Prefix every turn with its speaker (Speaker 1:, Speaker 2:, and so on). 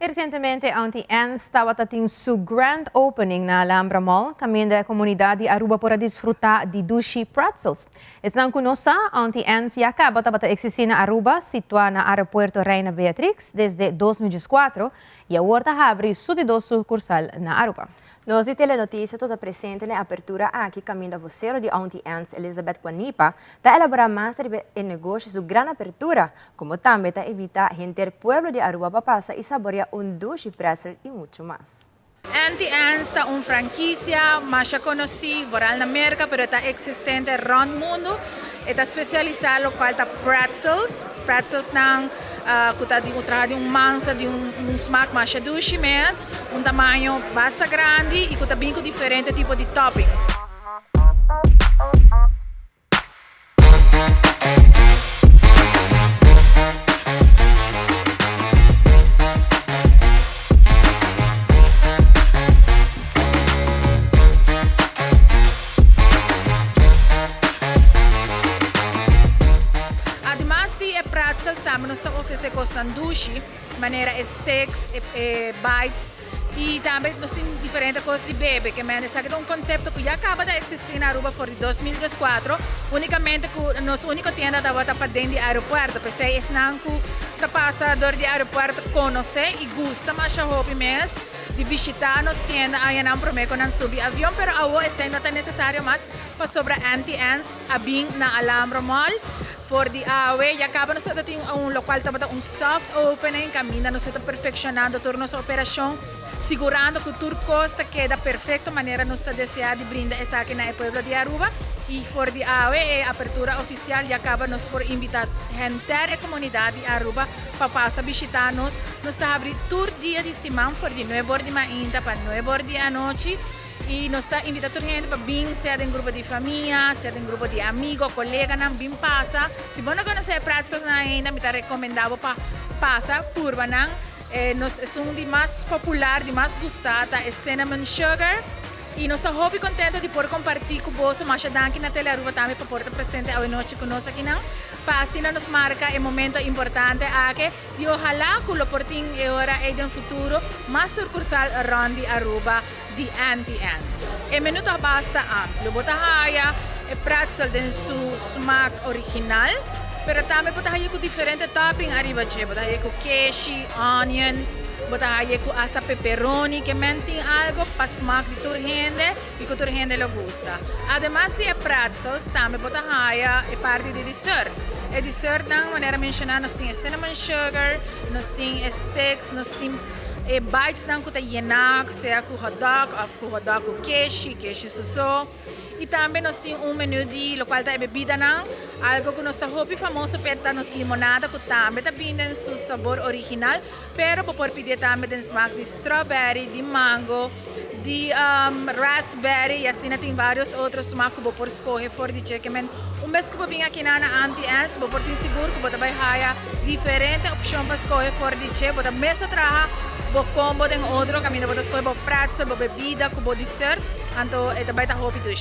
Speaker 1: Recentemente, Auntie Anne estava ating su grand opening na Alhambra Mall, caminho da comunidade Aruba para desfrutar de sushi pretzels. Estão conosco, Auntie Anne se acaba de existir na Aruba, situada na aeroporto Reina Beatrix, desde 2004, e agora abre sua sucursal na Aruba.
Speaker 2: Nós de Telenotícia toda presente na abertura aqui caminho da vocero de Auntie Anne's Elizabeth Guanipa, da elaborar mais o negócio de grande abertura, como também da evitar gente do pueblo de Aruba para passar e saborear sushi pretzel e muito mais.
Speaker 3: Auntie Anne's está uma franquicia mais conhecida por na América, mas está existente around o mundo. Está especializada no qual está pretzels não kuta de massa de smack mais sushi mesmo, tamanho bastante grande e kuta bem com diferentes tipos de toppings. Pretzel samen nos oferece sushi, maneira steaks, bites e também nós temos diferentes coisas de bebê, que é um conceito que já acaba de existir na Aruba por 2014, unicamente que nossa única tienda estava para dentro do aeroporto, porque é não que o passador do aeroporto conhece e gosta, mas já hobby mesmo de visitar nossa tienda, aí não prometo não subir avião, mas agora é necessário mais para sobre Auntie Anne's, a bem na Alhambra Mall. For the AWE, e acaba nós ter local também soft opening, caminha nós está perfeccionando toda nossa operação, segurando que tudo costa queda perfeita maneira nós está desejando brindar essa aqui na pueblo de Aruba e for the AWE a abertura oficial e acaba nós por invitar gente da comunidade de Aruba para passar visitar nós está abrir todo dia de semana for de 9 horas de manhã para 9 horas da noite. E nós estamos invitando a gente para vir, seja em grupo de família, seja em grupo de amigos, colegas, não vir passa. Se você não conhece pretzels ainda, me recomendado para passar por não. Nós é um de mais popular, de mais gostada, é cinnamon sugar. E nós estamos muito contentes de poder compartilhar com você, mas aqui na Tele Aruba também para poder presente a noite conosco aqui não. Para assim nos marca um momento importante aqui e ojalá que o oportunidade agora e no futuro mais sucursal around Aruba de Auntie Anne. E minuto basta amplo, botahaya e pretzel den su smack original, pero também botahaya com diferente topping arriba de, botahaya com queijo, onion, botahaya com asa pepperoni, que mantém algo para smack de turgente e que turgente lo gusta. Además de pretzels, também botahaya e parte de dessert. E dessert não, maneira mencionada, nós temos cinnamon sugar, nós temos steaks, nós temos bites não que llenar, seja com hot dog com queijo suso. E também nós temos menu de local da bebida não, algo que nós está muito famoso para nós limonada que também está vindo seu sabor original, pero por pedir também den smaak de strawberry, de mango, de raspberry e assim tem vários outros smaak que por escolher for de checkman. Vez que vir aqui na Auntie Anne's, por ter seguro que você vai ter diferentes opções para escolher for de check, você mesmo traga bo combo den outro caminho para escolher bo pretzel, bo bebida, bo dessert, então é também tá hopi do